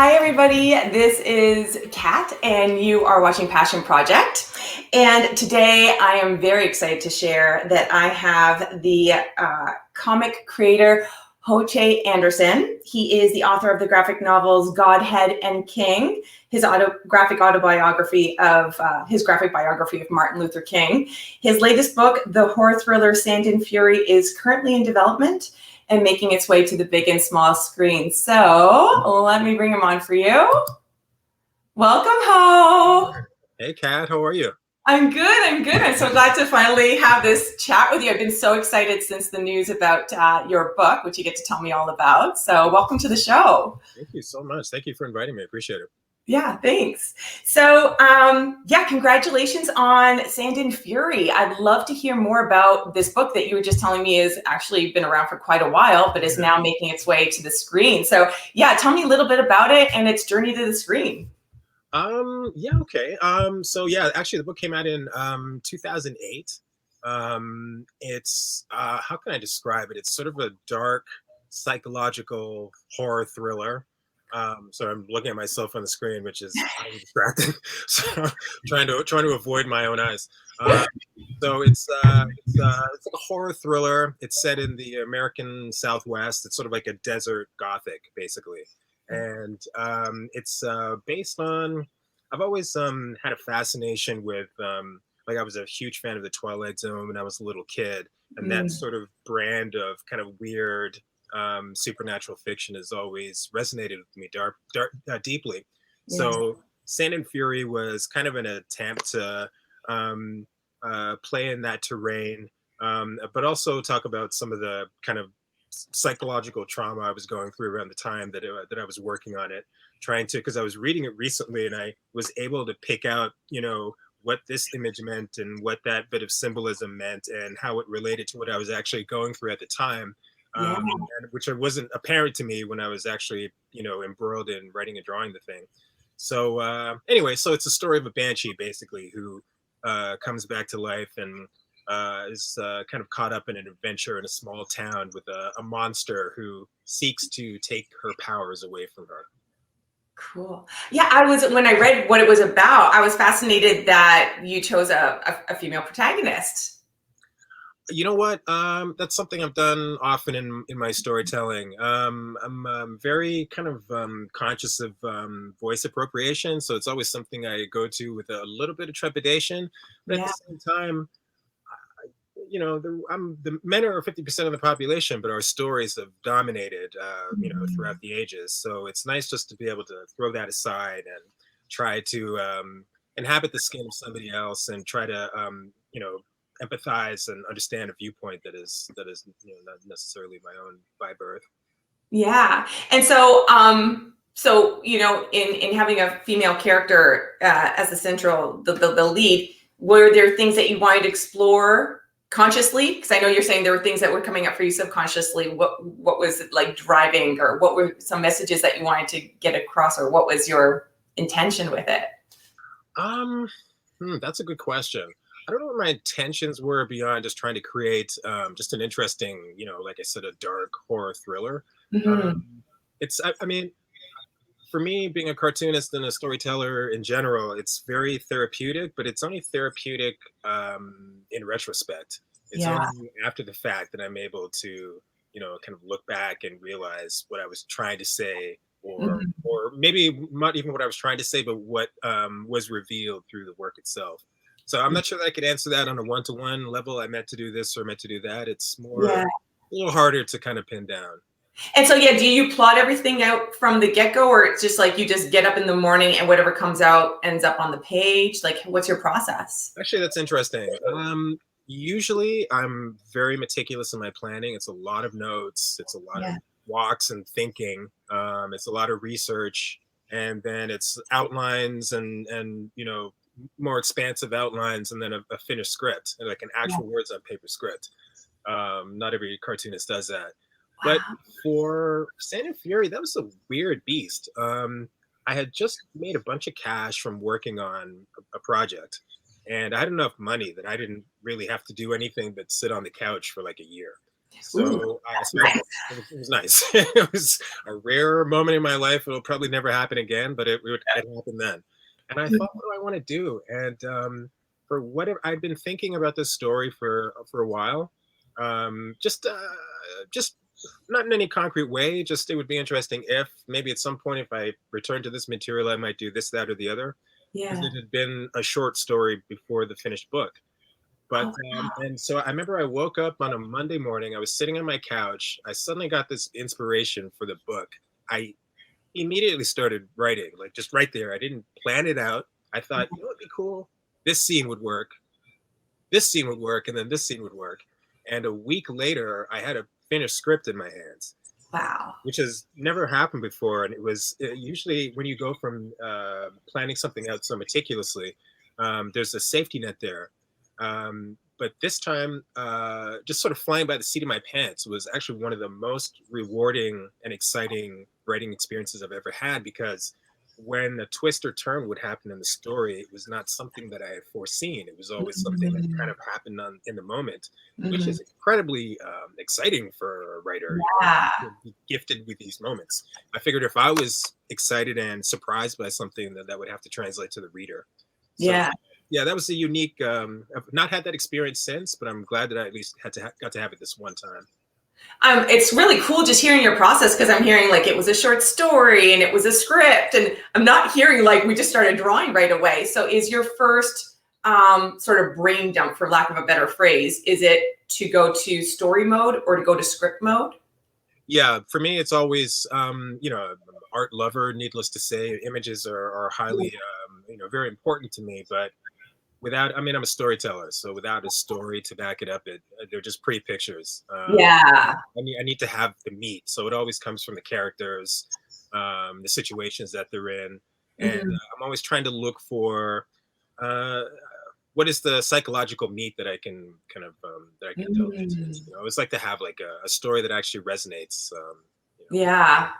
Hi, everybody. This is Kat, and you are watching Passion Project. And today I am very excited to share that I have the comic creator, Ho-Che Anderson. He is the author of the graphic novels Godhead and King, his graphic biography of Martin Luther King. His latest book, the horror thriller Sand and Fury, is currently in development and making its way to the big and small screens. So let me bring him on for you. Welcome, Ho. Hey, Kat, how are you? I'm good. I'm so glad to finally have this chat with you. I've been so excited since the news about your book, which you get to tell me all about. So welcome to the show. Thank you so much. Thank you for inviting me. I appreciate it. Yeah, thanks. So, congratulations on Sand and Fury. I'd love to hear more about this book that you were just telling me has actually been around for quite a while, but is now making its way to the screen. So, yeah, tell me a little bit about it and its journey to the screen. Okay. Actually the book came out in 2008. It's how can I describe it? It's sort of a dark psychological horror thriller. So I'm looking at myself on the screen, which is highly distracting. So trying to avoid my own eyes. It's like a horror thriller. It's set in the American Southwest. It's sort of like a desert gothic, basically, and it's based on. I've always had a fascination with like I was a huge fan of the Twilight Zone when I was a little kid, and that sort of brand of kind of weird supernatural fiction has always resonated with me deeply. Yeah. So Sand and Fury was kind of an attempt to play in that terrain, but also talk about some of the kind of psychological trauma I was going through around the time that I was working on it, trying to, because I was reading it recently and I was able to pick out, what this image meant and what that bit of symbolism meant and how it related to what I was actually going through at the time. And which wasn't apparent to me when I was actually, embroiled in writing and drawing the thing. So anyway, so it's a story of a banshee basically who comes back to life and is kind of caught up in an adventure in a small town with a monster who seeks to take her powers away from her. Cool. Yeah, when I read what it was about, I was fascinated that you chose a female protagonist. You know what? That's something I've done often in my storytelling. I'm very kind of conscious of voice appropriation, so it's always something I go to with a little bit of trepidation. But at the same time, the men are 50% of the population, but our stories have dominated, throughout the ages. So it's nice just to be able to throw that aside and try to inhabit the skin of somebody else and try to, empathize and understand a viewpoint that is not necessarily my own by birth. Yeah. And so in having a female character as the central, the lead, were there things that you wanted to explore consciously? Because I know you're saying there were things that were coming up for you subconsciously. What was it like driving, or what were some messages that you wanted to get across, or what was your intention with it? That's a good question. I don't know what my intentions were beyond just trying to create just an interesting, like I said, a dark horror thriller. I mean, for me, being a cartoonist and a storyteller in general, it's very therapeutic, but it's only therapeutic in retrospect. It's only after the fact that I'm able to, kind of look back and realize what I was trying to say, or maybe not even what I was trying to say, but what was revealed through the work itself. So I'm not sure that I could answer that on a one-to-one level. I meant to do this or meant to do that. It's more a little harder to kind of pin down. And so, do you plot everything out from the get-go, or it's just like you just get up in the morning and whatever comes out ends up on the page? Like, what's your process? Actually, that's interesting. Usually I'm very meticulous in my planning. It's a lot of notes. It's a lot of walks and thinking. It's a lot of research, and then it's outlines and more expansive outlines, and then a finished script, and like an actual words on paper script. Not every cartoonist does that. But for Sand and Fury, that was a weird beast. I had just made a bunch of cash from working on a project, and I had enough money that I didn't really have to do anything but sit on the couch for like a year. Ooh, So, that's so nice. it was nice. It was a rare moment in my life. It'll probably never happen again, but it happened then. And I thought, what do I want to do? And for whatever, I'd been thinking about this story for a while. Just not in any concrete way. Just it would be interesting if maybe at some point, if I return to this material, I might do this, that, or the other, because Yeah. it had been a short story before the finished book. But Oh, wow. and so I remember I woke up on a Monday morning. I was sitting on my couch. I suddenly got this inspiration for the book. I immediately started writing, like just right there. I didn't plan it out. I thought, you know, what'd be cool. This scene would work. This scene would work, and then this scene would work. And a week later, I had a finished script in my hands, Wow. which has never happened before. And it was usually when you go from planning something out so meticulously, there's a safety net there. But this time, just sort of flying by the seat of my pants was actually one of the most rewarding and exciting writing experiences I've ever had, because when a twist or turn would happen in the story, it was not something that I had foreseen. It was always something that kind Mhm. of happened in the moment, which Mhm. is incredibly exciting for a writer, you know, Yeah. to be gifted with these moments. I figured if I was excited and surprised by something, that would have to translate to the reader. So Yeah. yeah, that was a unique. I've not had that experience since, but I'm glad that I at least got to have it this one time. It's really cool just hearing your process because I'm hearing like it was a short story and it was a script, and I'm not hearing like we just started drawing right away. So, is your first sort of brain dump, for lack of a better phrase, is it to go to story mode or to go to script mode? Yeah, for me, it's always you know, I'm an art lover. Needless to say, images are highly you know, very important to me. But without, I mean, I'm a storyteller, so without a story to back it up, they're just pretty pictures. Yeah. I need to have the meat, so it always comes from the characters, the situations that they're in, and Mhm. I'm always trying to look for uh, what is the psychological meat that I can kind of that I can delve into. Mm. You know, it's like to have like a story that actually resonates. You know, Yeah.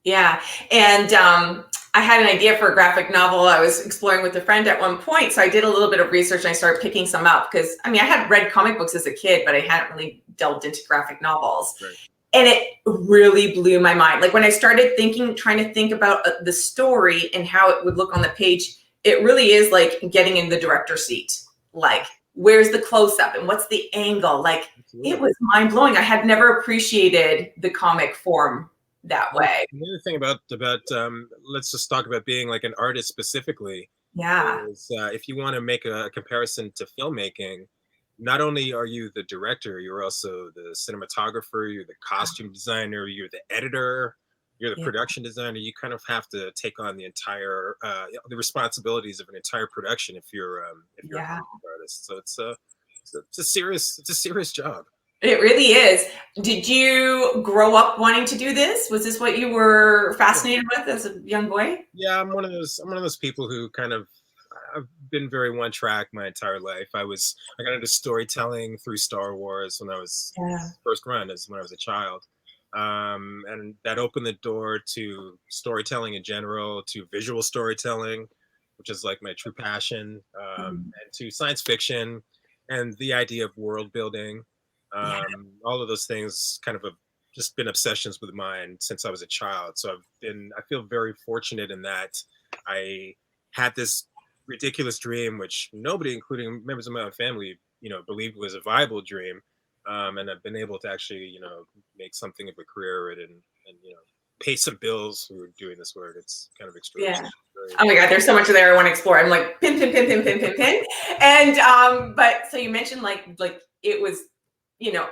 Yeah. And I had an idea for a graphic novel I was exploring with a friend at one point. So I did a little bit of research and I started picking some up because I mean, I had read comic books as a kid, but I hadn't really delved into graphic novels. right. And it really blew my mind. Like when I started thinking, trying to think about the story and how it would look on the page, it really is like getting in the director's seat. Like, where's the close up and what's the angle? Like, it Absolutely. was mind blowing. I had never appreciated the comic form that Well, way. the other thing about let's just talk about being like an artist specifically Yeah. is if you want to make a comparison to filmmaking, not only are you the director, you're also the cinematographer, you're the costume designer, you're the editor, you're the Yeah. production designer. You kind of have to take on the entire the responsibilities of an entire production if you're a Yeah. comic book artist. So it's a serious job. It really is. Did you grow up wanting to do this? Was this what you were fascinated with as a young boy? Yeah, I'm one of those people who kind of I've been very one track my entire life. I got into storytelling through Star Wars when I was Yeah. first run as when I was a child. And that opened the door to storytelling in general, to visual storytelling, which is like my true passion, Mm. and to science fiction and the idea of world building. Yeah. All of those things kind of have just been obsessions with mine since I was a child. So I feel very fortunate in that I had this ridiculous dream, which nobody, including members of my own family, you know, believed was a viable dream. And I've been able to actually, you know, make something of a career and you know, pay some bills through doing this work. It's kind of Yeah. extraordinary. Oh my God, there's so much there I want to explore. I'm like pin, pin, pin, pin, pin, pin, pin. And but so you mentioned like it was,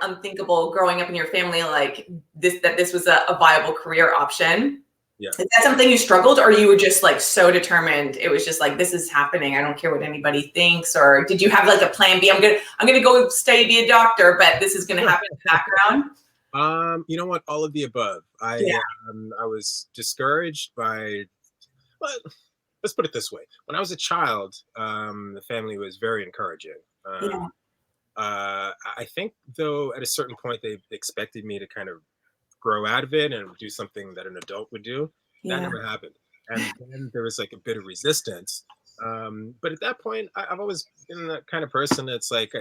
unthinkable growing up in your family, like this was a viable career option. Yeah. Is that something you struggled, or you were just like so determined? It was just like, this is happening. I don't care what anybody thinks. Or did you have like a plan B? I'm gonna go study, be a doctor, but this is gonna happen in the background. You know what? All of the above. Yeah. I was discouraged by, well, let's put it this way. When I was a child, the family was very encouraging. Yeah. I think though at a certain point they expected me to kind of grow out of it and do something that an adult would do. That Yeah. never happened. And then there was like a bit of resistance. But at that point, I've always been that kind of person that's like, I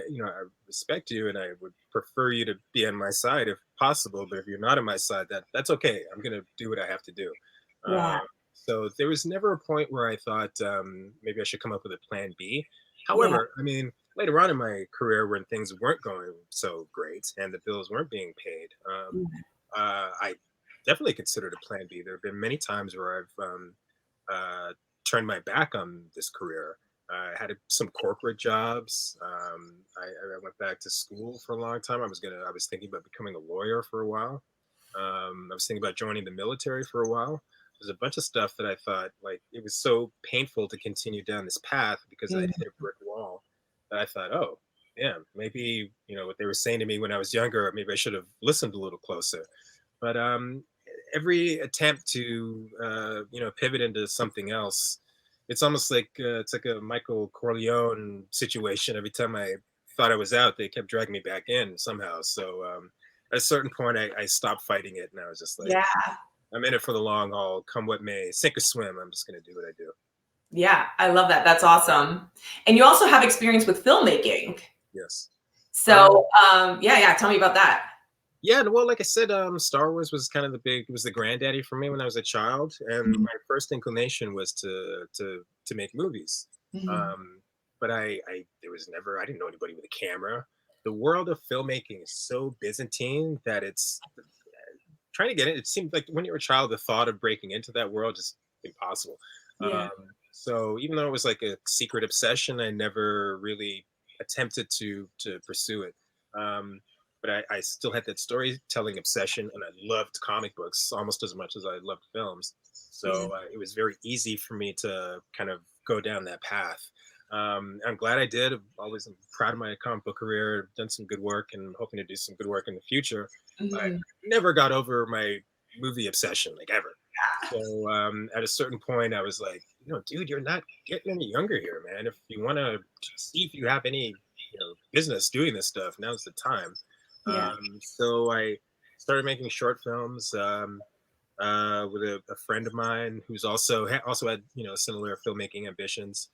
respect you and I would prefer you to be on my side if possible. But if you're not on my side, that's okay. I'm gonna do what I have to do. Yeah. Uh, so there was never a point where I thought maybe I should come up with a plan B. Yeah. However, I mean, later on in my career when things weren't going so great and the bills weren't being paid, I definitely considered a plan B. There have been many times where I've uh, turned my back on this career. I had some corporate jobs. I went back to school for a long time. I was thinking about becoming a lawyer for a while. I was thinking about joining the military for a while. There's a bunch of stuff that I thought like it was so painful to continue down this path because I'd Mm. hit a brick wall that I thought, oh, yeah, maybe what they were saying to me when I was younger, maybe I should have listened a little closer. But every attempt to pivot into something else, it's like a Michael Corleone situation. Every time I thought I was out, they kept dragging me back in somehow. So at a certain point, I stopped fighting it, and I was just like, Yeah. I'm in it for the long haul, come what may, sink or swim. I'm just gonna do what I do. Yeah. I love that. That's awesome. And you also have experience with filmmaking. Yes. Um, So, yeah, yeah. Tell me about that. Yeah, well, like I said, Star Wars was kind of was the granddaddy for me when I was a child, and Mhm. my first inclination was to make movies. Mhm. Um, but there was never I didn't know anybody with a camera. The world of filmmaking is so Byzantine that it's trying to get it. It seemed like when you were a child, the thought of breaking into that world is impossible. Yeah. So even though it was like a secret obsession, I never really attempted to pursue it. Um, but I still had that storytelling obsession, and I loved comic books almost as much as I loved films. Yeah. So it was very easy for me to kind of go down that path. I'm glad I did. I'm proud of my comic book career. Done some good work, and hoping to do some good work in the future. But Mhm. never got over my movie obsession, like ever. So at a certain point, I was like, dude, you're not getting any younger here, man. If you want to see if you have any, business doing this stuff, now's the time. Yeah. So I started making short films with a friend of mine who's also had similar filmmaking ambitions.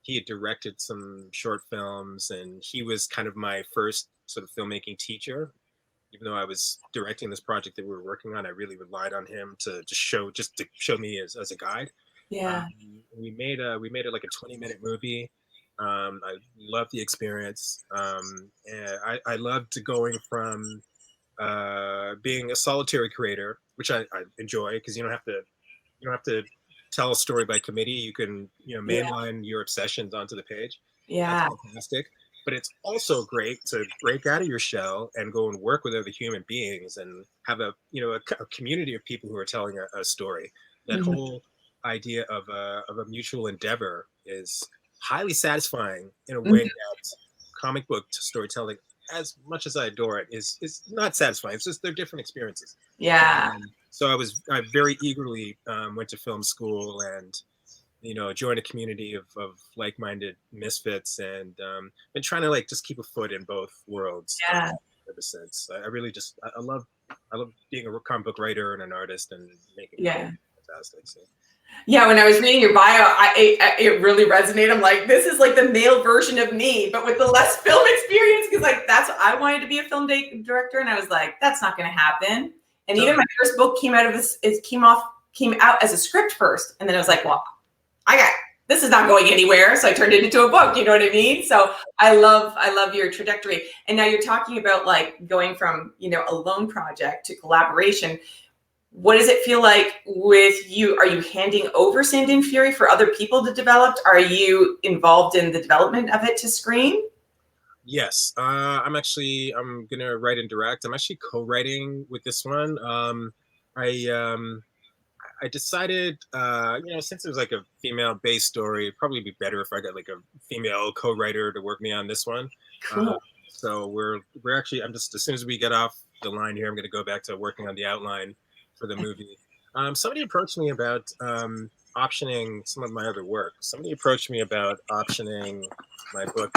He had directed some short films, and he was kind of my first sort of filmmaking teacher even though I was directing this project that we were working on, I really relied on him just to show me as a guide. Yeah. We made it like a 20-minute movie. I loved the experience. And I loved going from being a solitary creator, which I enjoy because you don't have to tell a story by committee. You can Yeah. mainline your obsessions onto the page. That's Yeah. fantastic. But it's also great to break out of your shell and go and work with other human beings and have a community of people who are telling a story. That Mhm. whole idea of a mutual endeavor is highly satisfying in a way Mhm. that comic book storytelling, as much as I adore it, is not satisfying. It's just they're different experiences. Yeah. So I very eagerly went to film school and joined a community of like-minded misfits and been trying to like just keep a foot in both worlds Yeah. ever since. I really just I love being a comic book writer and an artist and making comics. Yeah. Fantastic. So Yeah, when I was reading your bio, it really resonated. I'm like, this is like the male version of me, but with the less film experience. Because like that's I wanted to be a film director, and I was like, that's not going to happen. And even totally. my first book came out of this. It came out as a script first, and then I was like, well, I got this is not going anywhere, so I turned it into a book. You know what I mean? So I love your trajectory. And now you're talking about like going from a lone project to collaboration. What does it feel like with you? Are you handing over Sand and Fury for other people to develop? Are you involved in the development of it to screen? Yes, I'm gonna write and direct. I'm actually co-writing with this one. I I decided, since it was like a female-based story, it'd probably be better if I got like a female co-writer to work me on this one. Uh, Cool. so we're actually, I'm just as soon as we get off the line here, I'm going to go back to working on the outline for the movie. Somebody approached me about optioning some of my other work. Somebody approached me about optioning my book,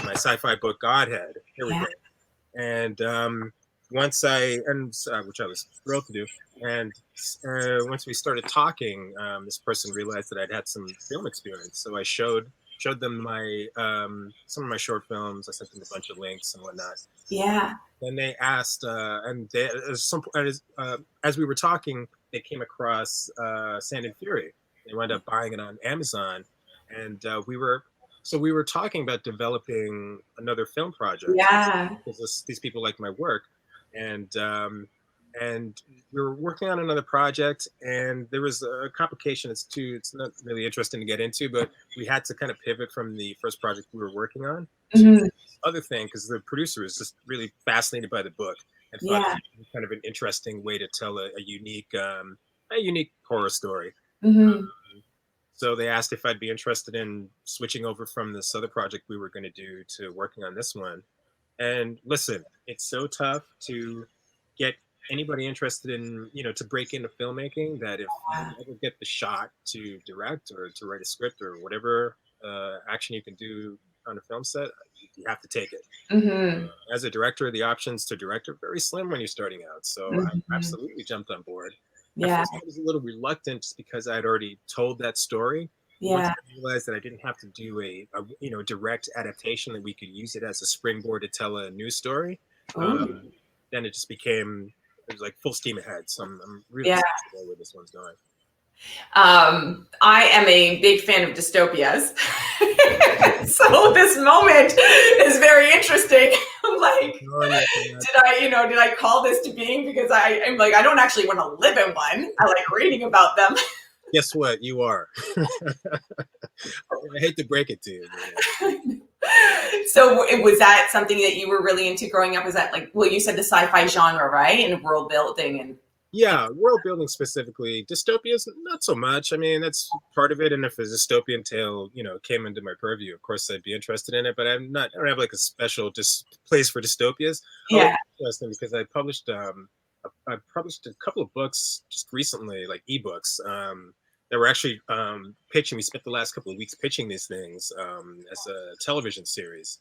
my sci-fi book Godhead. Here we Yeah. go. And once which I was thrilled to do, and once we started talking, this person realized that I'd had some film experience, so I showed them my some of my short films. I sent them a bunch of links and whatnot. Yeah. Then they asked, and they, as we were talking, they came across Sand and Fury. They wound up buying it on Amazon, and we were talking about developing another film project Yeah. because these people like my work, and and we were working on another project, and there was a complication. It's not really interesting to get into, but we had to kind of pivot from the first project we were working on to Mhm. this other thing because the producer was just really fascinated by the book and thought Yeah. it was kind of an interesting way to tell a unique horror story. Mhm. So they asked if I'd be interested in switching over from this other project we were going to do to working on this one. And listen, it's so tough to get anybody interested in, to break into filmmaking that if you Yeah. ever get the shot to direct or to write a script or whatever action you can do on a film set, you have to take it. Mhm. As a director, the options to direct are very slim when you're starting out. So I Mhm. absolutely jumped on board. At Yeah. first, I was a little reluctant just because I'd already told that story. But once Yeah. I realized that I didn't have to do a direct adaptation, that we could use it as a springboard to tell a new story, Ooh. um, then it was like full steam ahead. So I'm really Yeah. excited about where this one's going. I am a big fan of dystopias. So this moment is very interesting. Like, On your path. did I call this to being because I'm like, I don't actually want to live in one. I like reading about them. Guess what? You are. I hate to break it to you. So was that something that you were really into growing up? Was that like, well, you said the sci-fi genre, right? And world building and Yeah, world building specifically. Dystopias, not so much. I mean, that's part of it. And if a dystopian tale, came into my purview, of course I'd be interested in it. But I don't have like a special place for dystopias. Although yeah. it's interesting because I published a couple of books just recently, like ebooks, that were actually pitching. We spent the last couple of weeks pitching these things as a television series.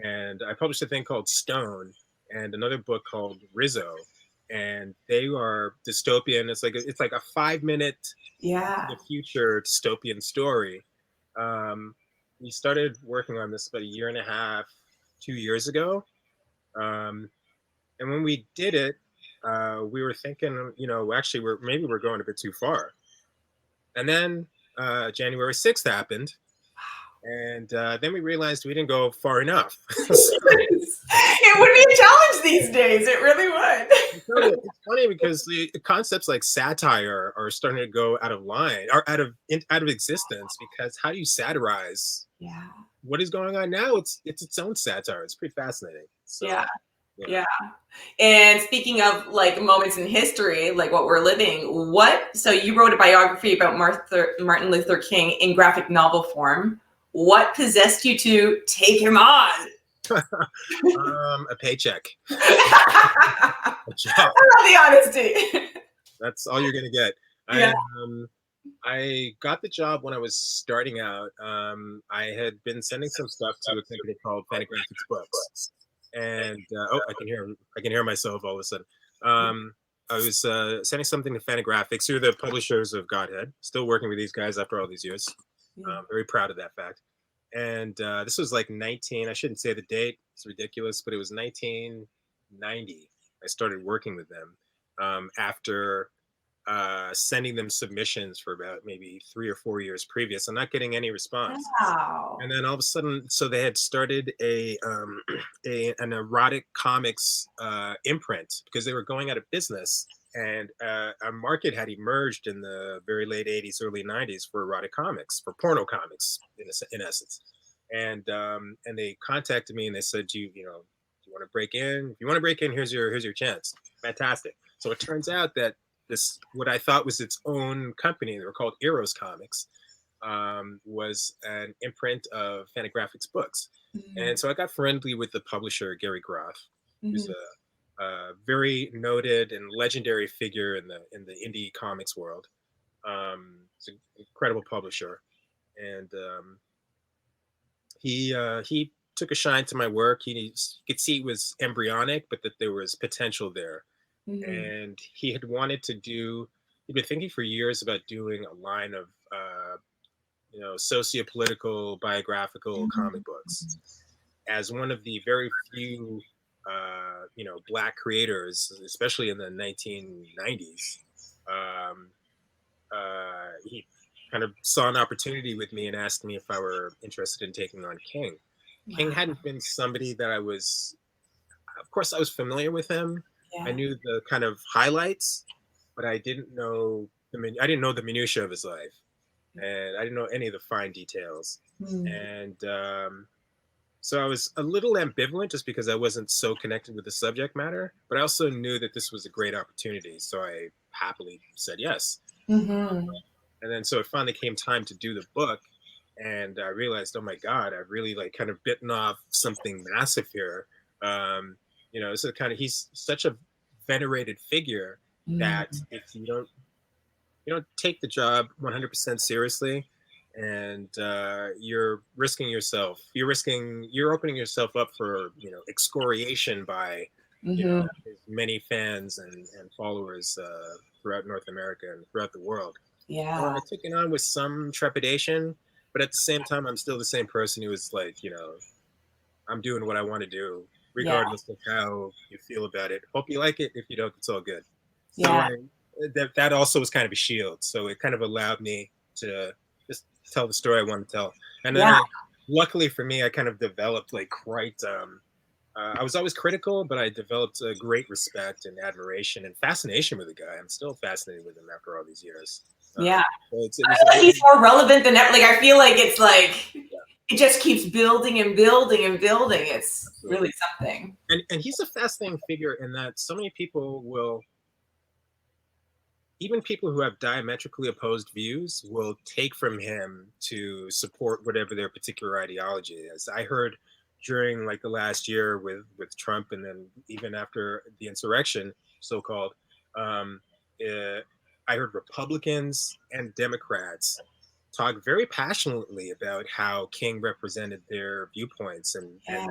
And I published a thing called Stone and another book called Rizzo, and they are dystopian. It's like a 5 minute into Yeah. the future dystopian story. Um, we started working on this about a year and a half, 2 years ago, um, and when we did it, we were thinking, actually, we're going a bit too far. And then January 6th happened, and then we realized we didn't go far enough. So It would be a challenge these days. It really would. it's funny because the concepts like satire are starting to go out of line, or out of existence. Because how do you satirize Yeah. what is going on now? It's its own satire. It's pretty fascinating. Yeah. So yeah, Yeah. And speaking of like moments in history, like what we're living, so you wrote a biography about Martin Luther King in graphic novel form. What possessed you to take him on? a paycheck, I a job. love the honesty. That's all you're gonna get. Yeah. I got the job when I was starting out. I had been sending some stuff to a company called Fantagraphics Books, and I can hear myself all of a sudden. I was sending something to Fantagraphics, who are the publishers of Godhead. Still working with these guys after all these years. Very proud of that fact. And this was like 19. I shouldn't say the date; it's ridiculous, but it was 1990. I started working with them after sending them submissions for about maybe 3 or 4 years previous and not getting any response. Wow. And then all of a sudden, so they had started an erotic comics imprint because they were going out of business, and a market had emerged in the very late '80s, early '90s for erotic comics, for porno comics, in essence. And they contacted me and they said, do you want to break in? If you want to break in, here's your chance. Fantastic. So it turns out that this, what I thought was its own company, they were called Eros Comics, was an imprint of Fantagraphics Books. And so I got friendly with the publisher, Gary Groff, who's Mhm. a very noted and legendary figure in the indie comics world. He's an incredible publisher, and he took a shine to my work. He could see it was embryonic, but that there was potential there. Mhm. And he had wanted to do. He'd been thinking for years about doing a line of socio-political biographical Mhm. comic books. As one of the very few black creators, especially in the 1990s, um, he kind of saw an opportunity with me and asked me if I were interested in taking on King. King Wow. hadn't been somebody that I was, of course, I was familiar with him. I Yeah. knew the kind of highlights, but I didn't know I didn't know the minutia of his life, and I didn't know any of the fine details. Mm. And so I was a little ambivalent just because I wasn't so connected with the subject matter, but I also knew that this was a great opportunity, so I happily said yes. Mhm. And then so it finally came time to do the book, and I realized, oh my God, I've really like kind of bitten off something massive here. Um, so kind of he's such a venerated figure that Mm. if you don't take the job 100% seriously, and you're risking yourself, you're opening yourself up for excoriation by Mhm. his many fans and followers throughout North America and throughout the world. So Yeah. I took it on with some trepidation, but at the same time I'm still the same person who was like, I'm doing what I want to do Yeah. regardless of how you feel about it. Hope you like it. If you don't, it's all good. So Yeah. I that also was kind of a shield. So it kind of allowed me to just tell the story I want to tell. And then Yeah. luckily for me, I kind of developed like quite. I was always critical, but I developed a great respect and admiration and fascination with the guy. I'm still fascinated with him after all these years. Yeah. So it I was a feel like very he's more relevant than ever. Like I feel like it's like yeah, it just keeps building and building and building. It's absolutely. really something. And he's a fascinating figure in that so many people will, even people who have diametrically opposed views will take from him to support whatever their particular ideology is. I heard during like the last year with Trump, and then even after the insurrection, so called, um, uh, I heard Republicans and Democrats talk very passionately about how King represented their viewpoints, and Yeah.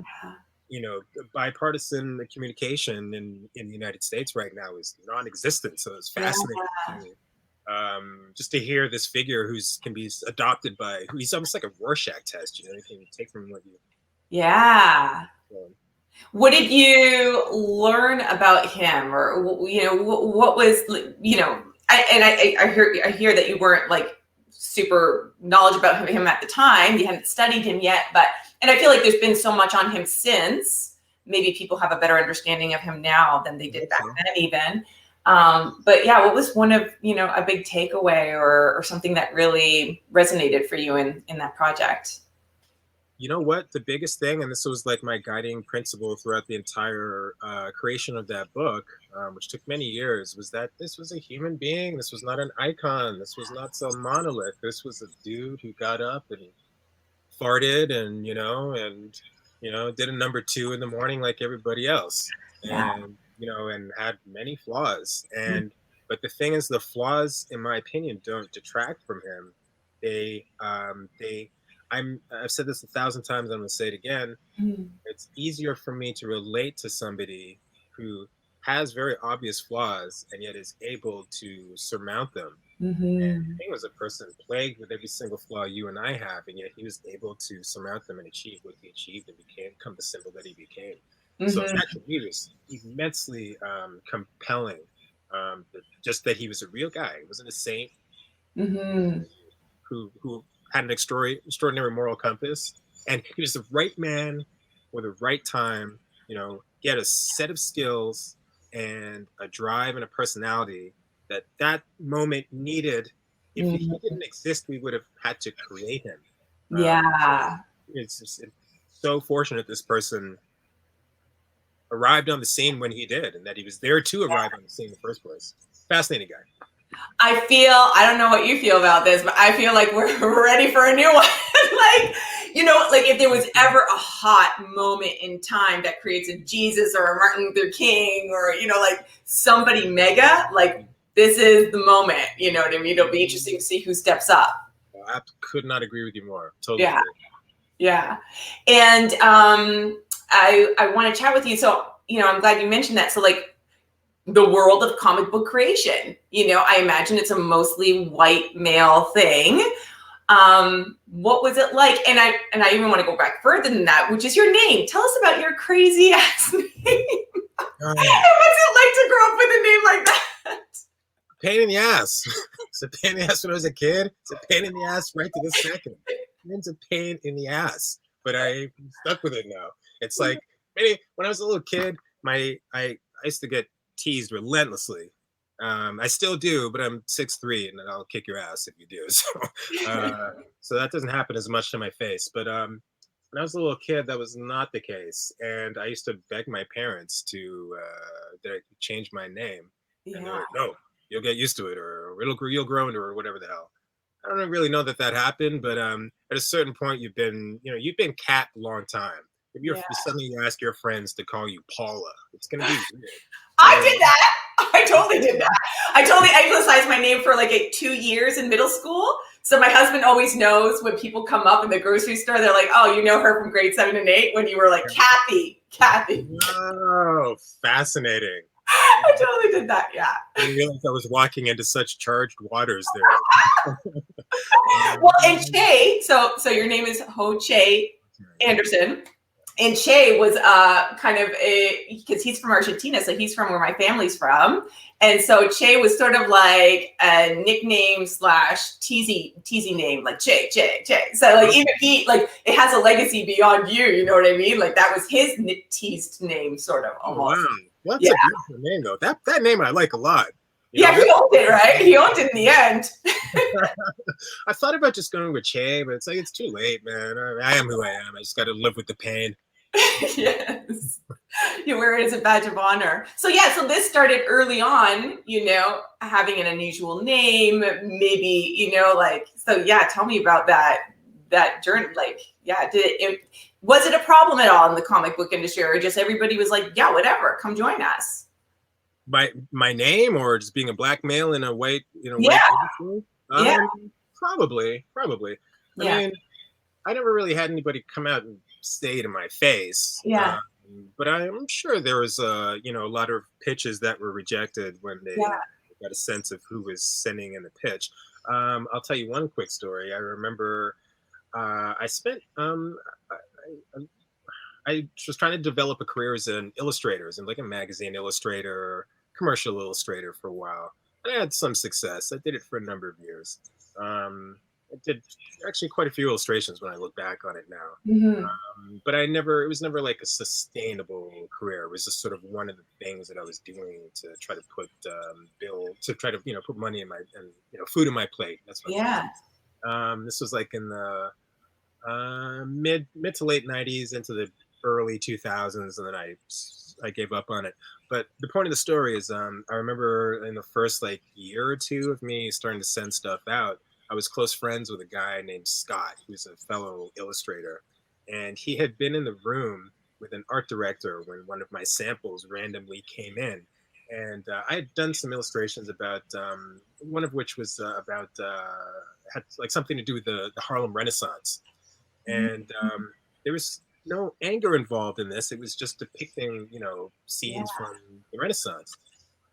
bipartisan communication in the United States right now is non-existent. So it's Yeah. fascinating to just to hear this figure who's can be adopted by who he's almost like a Rorschach test. You can take from what you. Yeah. Um, What did you learn about him, or what was I hear that you weren't like super knowledgeable about him at the time. You hadn't studied him yet, but and I feel like there's been so much on him since. Maybe people have a better understanding of him now than they I did hope back so. then, even. But yeah, what was one of a big takeaway or something that really resonated for you in that project? You know what? The biggest thing, and this was like my guiding principle throughout the entire creation of that book, which took many years, was that this was a human being. This was not an icon. This was not some monolith. This was a dude who got up and farted and did a number two in the morning like everybody else, Yeah. and and had many flaws. And but the thing is, the flaws in my opinion don't detract from him. I've said this 1,000 times, I'm going to say it again. Mm-hmm. It's easier for me to relate to somebody who has very obvious flaws and yet is able to surmount them. Mm-hmm. He was a person plagued with every single flaw you and I have, and yet he was able to surmount them and achieve what he achieved and become the symbol that he became. So Mm-hmm. that to me was immensely compelling. Just that he was a real guy. He wasn't a saint. He was Mm-hmm. somebody who had an extraordinary moral compass, and he was the right man for the right time. He had a set of skills and a drive and a personality that moment needed. If he Mm-hmm. didn't exist, we would have had to create him. So Yeah. it's just so fortunate this person arrived on the scene when he did, and that he was there to arrive on the scene in the first place. Fascinating guy. I don't know what you feel about this, but I feel like we're ready for a new one. Like, like if there was ever a hot moment in time that creates a Jesus or a Martin Luther King or, like somebody mega, like this is the moment, you know what I mean? It'll be interesting to see who steps up. I could not agree with you more. Totally Yeah. agree. Yeah. And I want to chat with you. So, I'm glad you mentioned that. So, like, the world of comic book creation, I imagine it's a mostly white male thing. What was it like? And I even want to go back further than that, which is your name. Tell us about your crazy ass name. Oh, What's it like to grow up with a name like that? pain in the ass. It's a pain in the ass when I was a kid. It's a pain in the ass right to this second. It's a pain in the ass, but I'm stuck with it now. It's like maybe when I was a little kid, I used to get teased relentlessly. I still do, but I'm 6'3", and I'll kick your ass if you do. So that doesn't happen as much to my face. But when I was a little kid, that was not the case, and I used to beg my parents to that I could change my name, and they're Yeah. like, "No, you'll get used to it, or you'll grow into it, or whatever the hell." I don't really know that happened, but at a certain point, you've been Cat a long time. Yeah. If suddenly you ask your friends to call you Paula, it's gonna be weird. I And did that. I totally did that. I totally anglicized my name for like 2 years in middle school. So my husband always knows when people come up in the grocery store, they're like, "Oh, you know her from grade 7 and 8 when you were like Kathy, Kathy." oh, fascinating. I totally did that. Yeah. I didn't realize I was walking into such charged waters there. Well, and Che, so your name is Ho Che Anderson. And Che was kind of because he's from Argentina, so he's from where my family's from, and so Che was sort of like a nickname slash teasy name, like Che. So like even he like it has a legacy beyond you. You know what I mean? Like that was his teased name, sort of Oh almost. wow, well, that's Yeah, a beautiful name though. That name I like a lot. yeah. That He owned it, right? He owned it in the end. I thought about just going with Che, but it's like it's too late, man. I am who I am. I just got to live with the pain. Yes. You wear it as a badge of honor. So yeah, so this started early on, having an unusual name, maybe, like, so yeah, tell me about that journey. Like, yeah, was it a problem at all in the comic book industry, or just everybody was like, yeah, whatever, come join us? My name, or just being a black male in a white Yeah, industry? yeah, Probably. I yeah, mean, I never really had anybody come out and say it in my face. yeah, But I'm sure there was a lot of pitches that were rejected when they yeah. got a sense of who was sending in the pitch. I'll tell you one quick story. I remember I spent I, I was trying to develop a career as an illustrator, as in like a magazine illustrator, commercial illustrator for a while. And I had some success. I did it for a number of years. I did actually quite a few illustrations when I look back on it now. Hmm. But it was never like a sustainable career. It was just sort of one of the things that I was doing to try to put to try to put money in my and food in my plate. That's what I'm trying to Yeah, say. This was like in the mid to late '90s into the early 2000s, and then I gave up on it. But the point of the story is, I remember in the first like year or two of me starting to send stuff out, I was close friends with a guy named Scott, who's a fellow illustrator, and he had been in the room with an art director when one of my samples randomly came in. And I had done some illustrations about one of which was about had like something to do with the Harlem Renaissance, and there was no anger involved in this. It was just depicting, yeah. scenes from the Renaissance,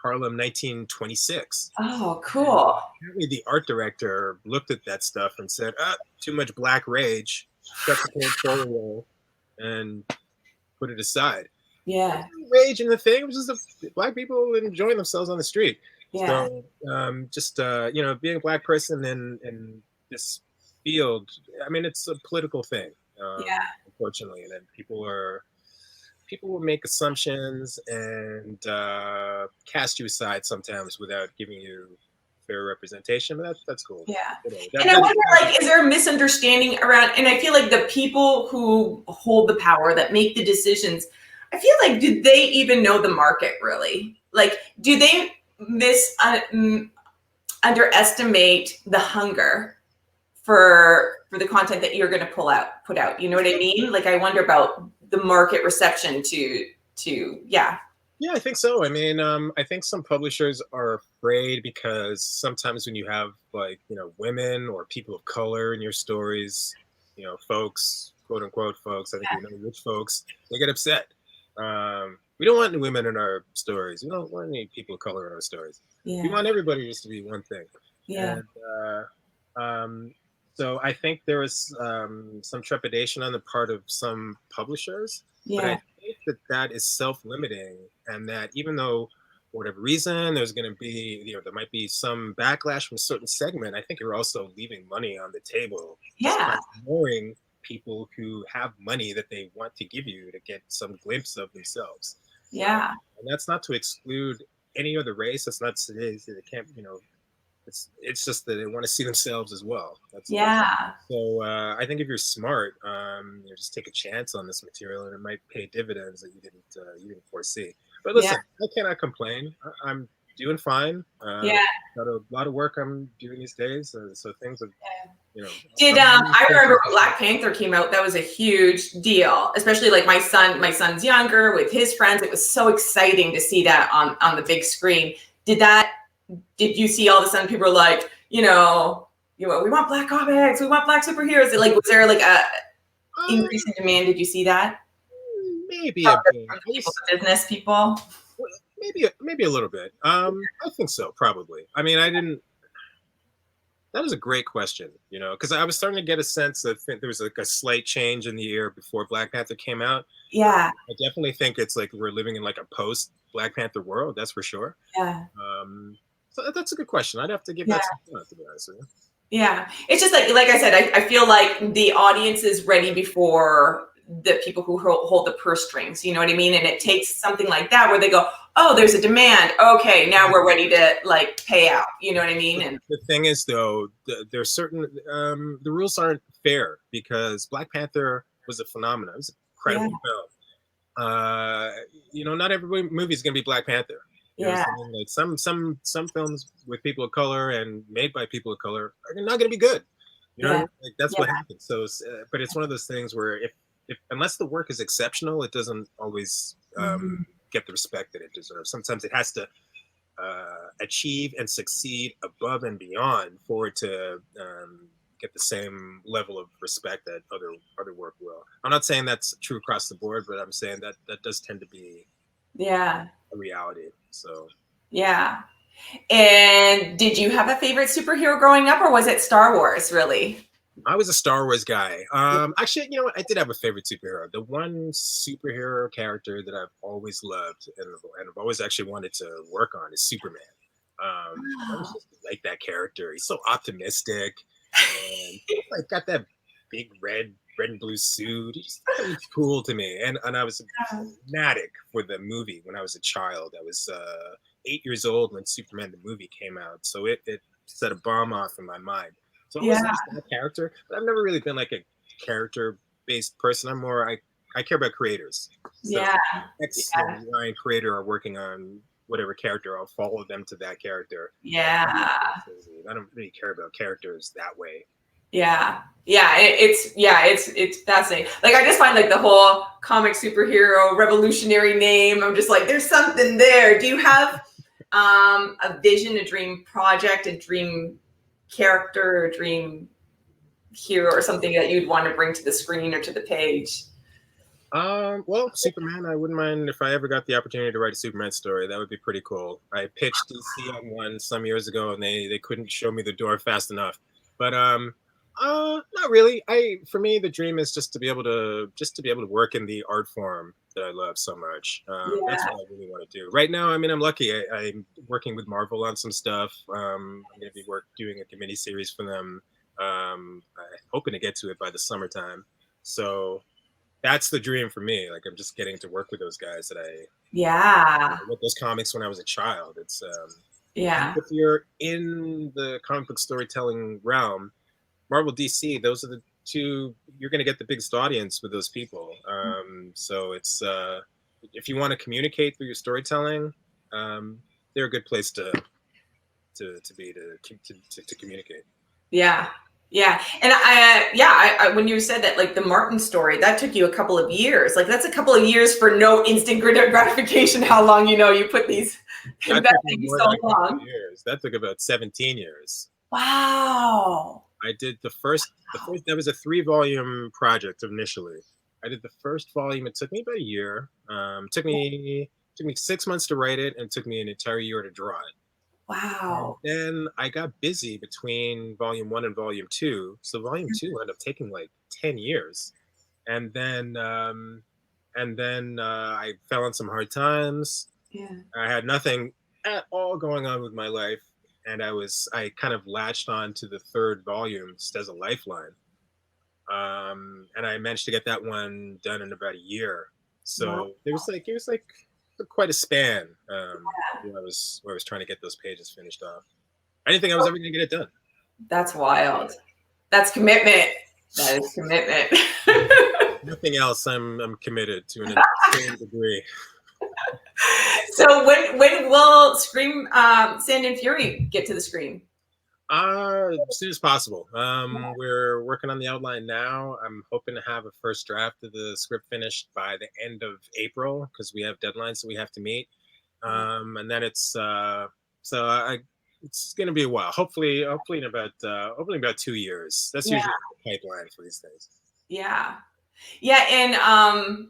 Harlem, 1926. Oh, And cool. apparently, the art director looked at that stuff and said, "Too much black rage." Shut the portfolio and put it aside. There's Yeah, no rage in the thing. It was just the black people enjoying themselves on the street. yeah, So just being a black person in this field, I mean, it's a political thing, yeah. unfortunately, and then people will make assumptions and cast you aside sometimes without giving you fair representation. But that's cool. Yeah. Anyway, And I wonder, like, is there a misunderstanding around, and I feel like the people who hold the power that make the decisions, I feel like, do they even know the market really? Like, do they underestimate the hunger for the content that you're going to put out? You know what I mean? Like, I wonder about the market reception yeah. Yeah, I think so. I mean, I think some publishers are afraid because sometimes when you have like, women or people of color in your stories, folks quote unquote folks, I think we know rich folks, they get upset. We don't want any women in our stories. We don't want any people of color in our stories. We Yeah. want everybody just to be one thing. Yeah. And so I think there was some trepidation on the part of some publishers, but I Yeah. think that that is self-limiting, and that even though for whatever reason there's going to be, there might be some backlash from a certain segment, I think you're also leaving money on the table just by Yeah. ignoring people who have money that they want to give you to get some glimpse of themselves. Yeah. And that's not to exclude any other race. That's not to say they can't, it's just that they want to see themselves as well. That's all. Yeah. So I think if you're smart, just take a chance on this material, and it might pay dividends that you didn't foresee. But Yeah. listen, I cannot complain. I'm doing fine. Yeah. Got a lot of work I'm doing these days, so things have, you know. Did I remember when Black Panther came out, that was a huge deal, especially like my son's younger with his friends. It was so exciting to see that on the big screen. Did you see all of a sudden people were like, we want black comics, we want black superheroes? Like, was there like a increase in demand? Did you see that? Maybe a bit. From people, business people. Maybe a little bit. I think so, probably. I mean, I didn't. That is a great question, because I was starting to get a sense that there was like a slight change in the year before Black Panther came out. Yeah. I definitely think it's like we're living in like a post Black Panther world. That's for sure. Yeah. So that's a good question. I'd have to give that some thought, to be honest with you. Yeah. It's just like I said, I feel like the audience is ready before the people who hold the purse strings, you know what I mean? And it takes something like that where they go, oh, there's a demand. Okay, now we're ready to like pay out. You know what I mean? And the thing is, though, there's certain the rules aren't fair, because Black Panther was a phenomenon. It was an incredible film. Not every movie is going to be Black Panther. Yeah. Like some films with people of color and made by people of color are not going to be good. You know what I mean? Like, that's what happens. So, but it's one of those things where if unless the work is exceptional, it doesn't always get the respect that it deserves. Sometimes it has to achieve and succeed above and beyond for it to get the same level of respect that other work will. I'm not saying that's true across the board, but I'm saying that does tend to be a reality. So yeah. And did you have a favorite superhero growing up, or was it Star Wars, really? I was a Star Wars guy. Actually, you know what? I did have a favorite superhero. The one superhero character that I've always loved and I've always actually wanted to work on is Superman. I was just like that character. He's so optimistic, and he's like got that big red and blue suit. He's cool to me. And I was fanatic for the movie when I was a child. I was 8 years old when Superman the movie came out, so it set a bomb off in my mind. So I was that character, but I've never really been like a character-based person. I'm more I care about creators. So X and Y creator are working on whatever character. I'll follow them to that character. Yeah. I don't really care about characters that way. Yeah. It's fascinating. Like, I just find like the whole comic superhero revolutionary name, I'm just like, there's something there. Do you have a vision, a dream project, a dream character, or dream hero, or something that you'd want to bring to the screen or to the page? Well, Superman, I wouldn't mind if I ever got the opportunity to write a Superman story. That would be pretty cool. I pitched DC on one some years ago, and they couldn't show me the door fast enough. But not really. For me, the dream is just to be able to work in the art form that I love so much. That's what I really want to do. Right now, I mean, I'm lucky. I'm working with Marvel on some stuff. I'm going to be doing a mini series for them. I'm hoping to get to it by the summertime. So that's the dream for me. Like, I'm just getting to work with those guys that I read those comics when I was a child. It's if you're in the comic book storytelling realm, Marvel, DC, those are the two. You're going to get the biggest audience with those people. So it's if you want to communicate through your storytelling, they're a good place to communicate. Yeah. And I when you said that, like the Martin story, that took you a couple of years. Like, that's a couple of years for no instant gratification. How long, you put these investing so long. Years. That took about 17 years. Wow. I did the first. That was a 3 volume project initially. I did the first volume. It took me about a year. Took me 6 months to write it, and it took me an entire year to draw it. And Wow. then I got busy between volume one and volume two. So volume two ended up taking like 10 years, and then I fell on some hard times. Yeah. I had nothing at all going on with my life, and I kind of latched on to the third volume just as a lifeline. And I managed to get that one done in about a year. Wow. So it was like quite a span, where I was trying to get those pages finished off. I didn't think I was ever going to get it done. That's wild. That's commitment. That is commitment. Nothing else. I'm committed to an insane degree. So when will Scream Sand and Fury get to the screen? As soon as possible. We're working on the outline now. I'm hoping to have a first draft of the script finished by the end of April because we have deadlines that we have to meet. And then it's going to be a while. Hopefully in about 2 years. That's Yeah. usually the pipeline for these things. Yeah. Yeah. And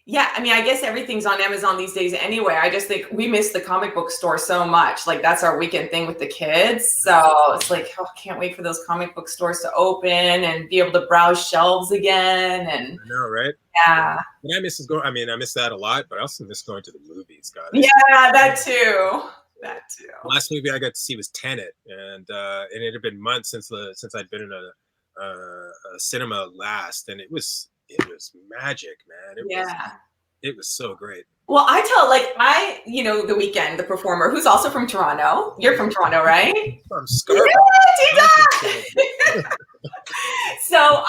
yeah, I mean, I guess everything's on Amazon these days anyway. I just think we miss the comic book store so much. Like that's our weekend thing with the kids. So it's like, oh, I can't wait for those comic book stores to open and be able to browse shelves again. And I know, right? yeah. And I miss that a lot, but I also miss going to the movies. God, Yeah, that too. That too. the last movie I got to see was Tenet, and it had been months since I'd been in a cinema last, and it was magic, man. It was so great. Well, The Weeknd, the performer, who's also from Toronto. You're from Toronto, right? From Scarborough. Yeah, so,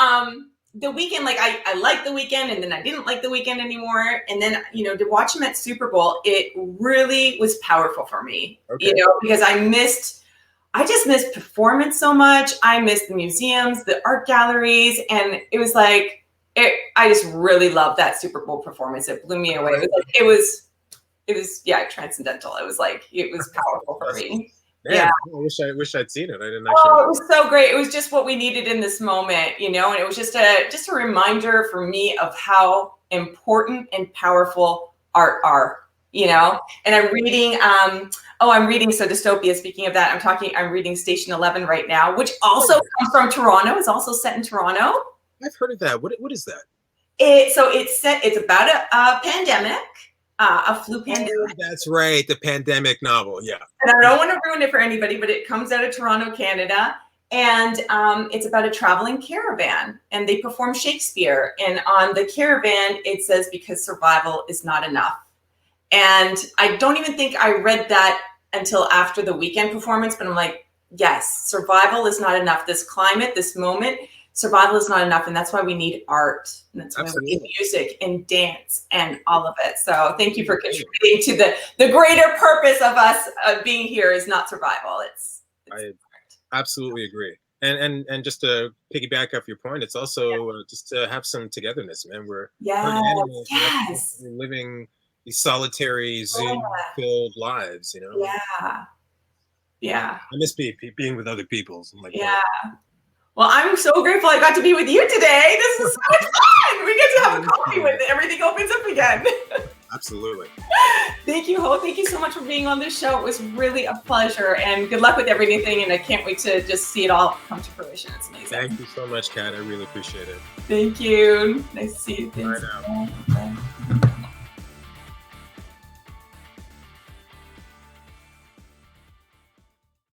The Weeknd, like I liked The Weeknd, and then I didn't like The Weeknd anymore. And then, to watch him at Super Bowl, it really was powerful for me, Okay. because I just missed performance so much. I missed the museums, the art galleries, and it was like, I just really loved that Super Bowl performance. It blew me away. It was transcendental. It was powerful for me. Man, Yeah. I wish I'd seen it. I didn't Oh, actually. it was so great. It was just what we needed in this moment, and it was just a reminder for me of how important and powerful art are, And I'm reading so Dystopia. Speaking of that, I'm reading Station 11 right now, which also comes from Toronto. It's also set in Toronto. I've heard of that. What is that? It's about a pandemic, a flu pandemic. Oh, that's right, the pandemic novel. Yeah. And I don't want to ruin it for anybody, but it comes out of Toronto, Canada. And it's about a traveling caravan, and they perform Shakespeare. And on the caravan, it says, because survival is not enough. And I don't even think I read that until after the Weeknd performance, but I'm like, yes, survival is not enough. This climate, this moment, survival is not enough. And that's why we need art. And that's why we need music and dance and all of it. So thank you for contributing to the greater purpose of us being here is not survival. I absolutely agree. And just to piggyback off your point, it's also just to have some togetherness, man. We're animals. Yes. We're living these solitary Zoom-filled lives, Yeah. I miss being with other people. Yeah. Well, I'm so grateful I got to be with you today. This is so much fun. We get to have a coffee when everything opens up again. Absolutely. Thank you, Ho. Thank you so much for being on this show. It was really a pleasure, and good luck with everything. And I can't wait to just see it all come to fruition. It's amazing. Thank you so much, Kat. I really appreciate it. Thank you. Nice to see you. Thanks. Bye now. Bye.